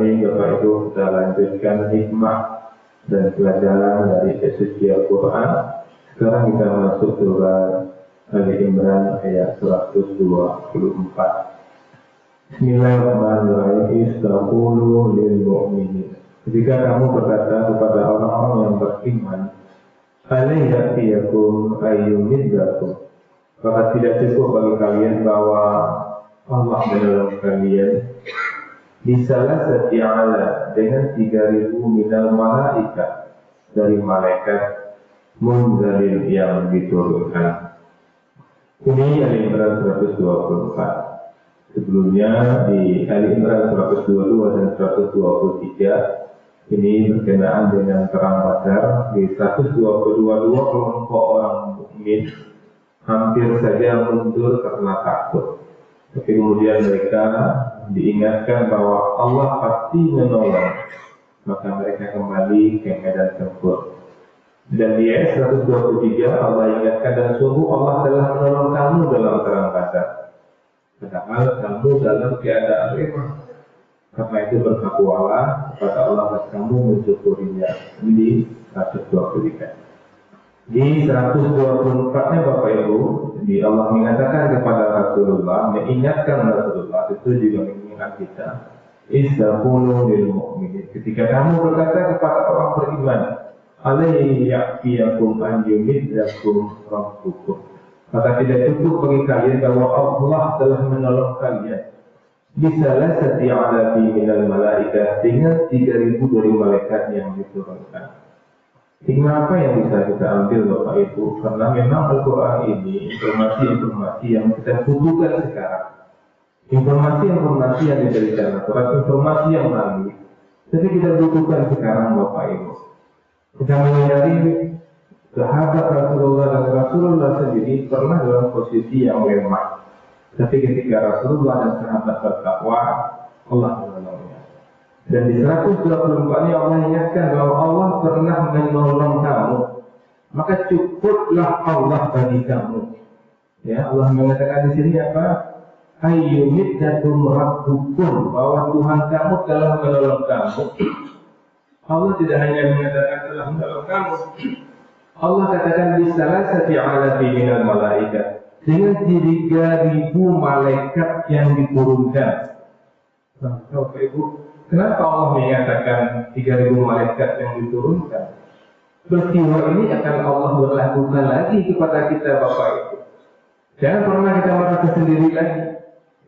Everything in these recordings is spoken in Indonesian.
ini Bapak Ibu kita lanjutkan hikmah dan pelajaran dari suci Al-Quran. Sekarang kita masuk surah Ali Imran ayat 124. Bismillahirrahmanirrahim. Istaqulu lil mu'minin. Ketika kamu berkata kepada orang-orang yang beriman, alayyakum ayyumidzakum, maka tidak cukup bagi kalian bahwa Allah menolong kalian bisalah seti'ala dengan 3.000 minal malaikat, dari malaikat munzalin yang diturunkan. Ini Ali Imran 124. Sebelumnya di Ali Imran 122 dan 123 ini berkenaan dengan perang Badar. Di 122 dua kelompok orang mukmin hampir saja mundur karena takut. Tapi kemudian mereka diingatkan bahwa Allah pasti menolong, maka mereka kembali ke medan tempur. Dan di ayat 123 Allah ingatkan, dan sungguh Allah telah menolong kamu dalam perang Badar, padahal kamu dalam keadaan lemah. Karena itu bertakwalah kepada Allah dan kamu mensyukurinya. Ini 123. Di 124-nya Bapak Ibu, di Allah mengatakan kepada Rasulullah, mengingatkan Rasulullah, itu juga mengingat kita, istaqulu lil mu'minin. Ketika kamu berkata kepada orang beriman, alayyakum an yumidzakum rabbukum, maka tidak cukup bagi kalian bahwa Allah telah menolong kalian bisalah seti'ala fi minal malaikat, dengan 3.000 dari malaikat yang diturunkan. Hikmah apa yang bisa kita ambil Bapak Ibu? Karena memang Al-Quran ini informasi-informasi yang kita butuhkan sekarang. Informasi-informasi yang diberikan Al-Quran, informasi yang lalu, tapi kita butuhkan sekarang Bapak Ibu. Kita menyadari sahabat Rasulullah dan Rasulullah sendiri pernah dalam posisi yang lemah. Tapi ketika Rasulullah dan sahabat bertakwa, Allah menolongnya. Dan di 124-nya Allah ingatkan bahwa Allah pernah menolong kamu, maka cukuplah Allah bagi kamu. Ya, Allah mengatakan di sini apa? Ayyumidzakum rabbukum, bahwa Tuhan kamu telah menolong kamu. Allah tidak hanya mengatakan telah menolong kamu, Allah katakan bisalah sati'alati minal malaikat, dengan 3.000 malaikat yang diturunkan. Bapak Ibu, kenapa Allah mengatakan 3.000 malaikat yang diturunkan? Peristiwa ini akan Allah berlakukan lagi kepada kita Bapak Ibu. Jangan pernah kita merasa sendiri lagi.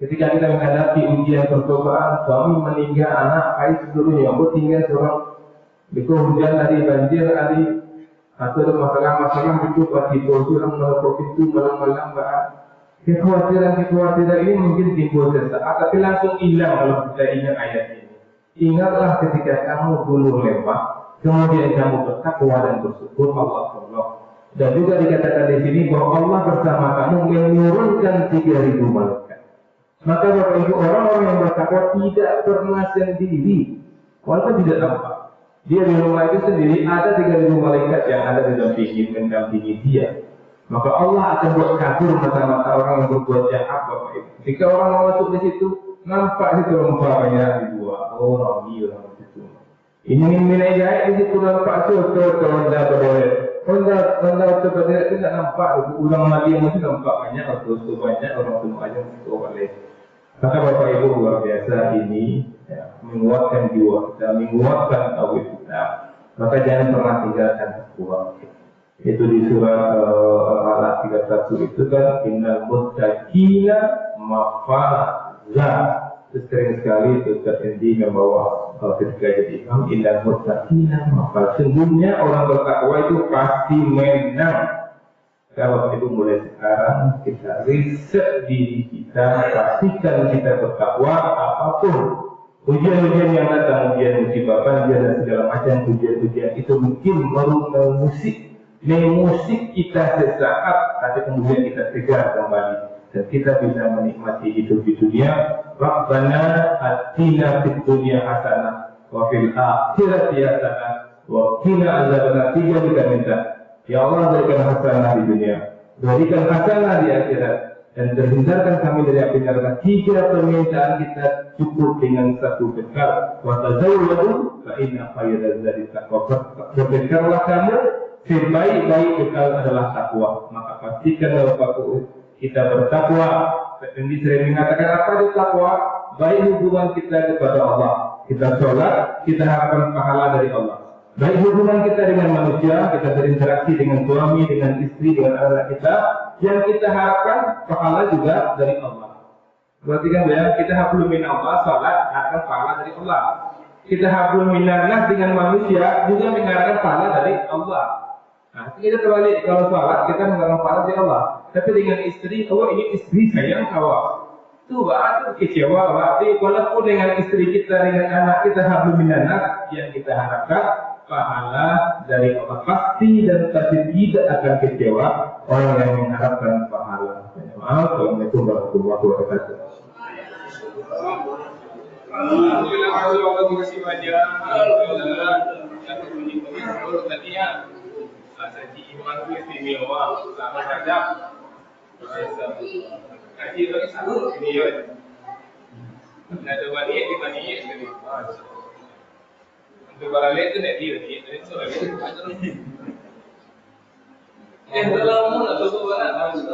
Ketika kita menghadapi ujian percobaan, suami meninggal, anak, ayah seluruhnya, aku tinggal seorang. Itu hujan tadi, banjir tadi, atau masalah-masalah itu pasti orang melalui pintu malam-malam. Kekhawatiran ini mungkin timbul sesaat, tapi langsung hilang kalau kita ingat ayat ini. Ingatlah ketika kamu dulu lemah, kemudian kamu bertakwa dan bersyukur, Allah tolong. Dan juga dikatakan di sini bahwa Allah bersama kamu menurunkan 3.000 malaikat. Maka Bapak Ibu, orang-orang yang bertakwa tidak pernah sendiri, walaupun tidak nampak. Dia di rumah itu sendiri, ada 3.000 malaikat yang ada mendampingi dia. Maka Allah akan buat kafir mata-mata orang yang berbuat jahat Bapak Ibu. Jika orang masuk di situ, nampak situ rempahnya di dua. Oh, Nabi orang di situ. Ini nilai jahit di situ nampak situ Honda berderet. Honda berderet itu tidak nampak. Ulang Nabi yang masih nampak banyak atau banyak orang semua aja itu boleh. Maka Bapak Ibu luar biasa ini ya, menguatkan jiwa kita, menguatkan tauhid kita. Maka jangan pernah tinggalkan takwa. Itu di surah Al-Alaq 31 itu kan innal muttaqina mafaza. Sering sekali Ustaz Endi membawa ketika jadi imam, innal muttaqina mafaza. Sungguhnya orang bertakwa itu pasti menang. Kalau itu mulai sekarang kita riset diri kita, pastikan kita bertakwa apapun ujian-ujian yang datang, ujian musibah, banjir dan segala macam ujian-ujian itu mungkin mengusik kita sesaat, tapi kemudian kita tegar kembali dan kita bisa menikmati hidup di dunia. Rabbana atina fid dunya hasanah wa fil akhirati hasanah wa qina adzabannar. Tiga kita minta, ya Allah berikan hasanah di dunia, berikan hasanah di akhirat, dan terhindarkan kami dari api neraka. 3 permintaan kita cukup dengan 1 bekal. Wa tazawwadu fa inna khayra zadi taqwa. Berbekallah kamu, sebaik-baik bekal adalah takwa. Maka pastikan bahwa kita bertakwa. Ini sering mengatakan apa itu takwa? Baik hubungan kita kepada Allah, kita sholat, kita harapkan pahala dari Allah. Baik hubungan kita dengan manusia, kita berinteraksi dengan suami, dengan istri, dengan anak kita, yang kita harapkan pahala juga dari Allah. Berarti kan ya, kita hablum min Allah, salat, harapkan pahala dari Allah. Kita hablum minan nas dengan manusia, juga mengharapkan pahala dari Allah. Nah, kita terbalik, kalau salat kita mengharapkan pahala dari Allah. Tapi dengan istri, oh ini istri sayang kawat. Itu baru kecewa, berarti walaupun dengan istri kita, dengan anak kita hablum minan nas, yang kita harapkan pahala dari Allah, pasti dan pasti tidak akan kecewa orang yang mengharapkan pahala. Assalamualaikum warahmatullahi wabarakatuh. Alhamdulillah, terima kasih banyak. Alhamdulillah, kita puji seluruh tadinya. Saji iman itu istimewa, selamat datang. Kaji lagi satu ini ya. Ada wanita di mana ini? Untuk barang itu nak dia ni, itu lagi. Dalam mana tu barang?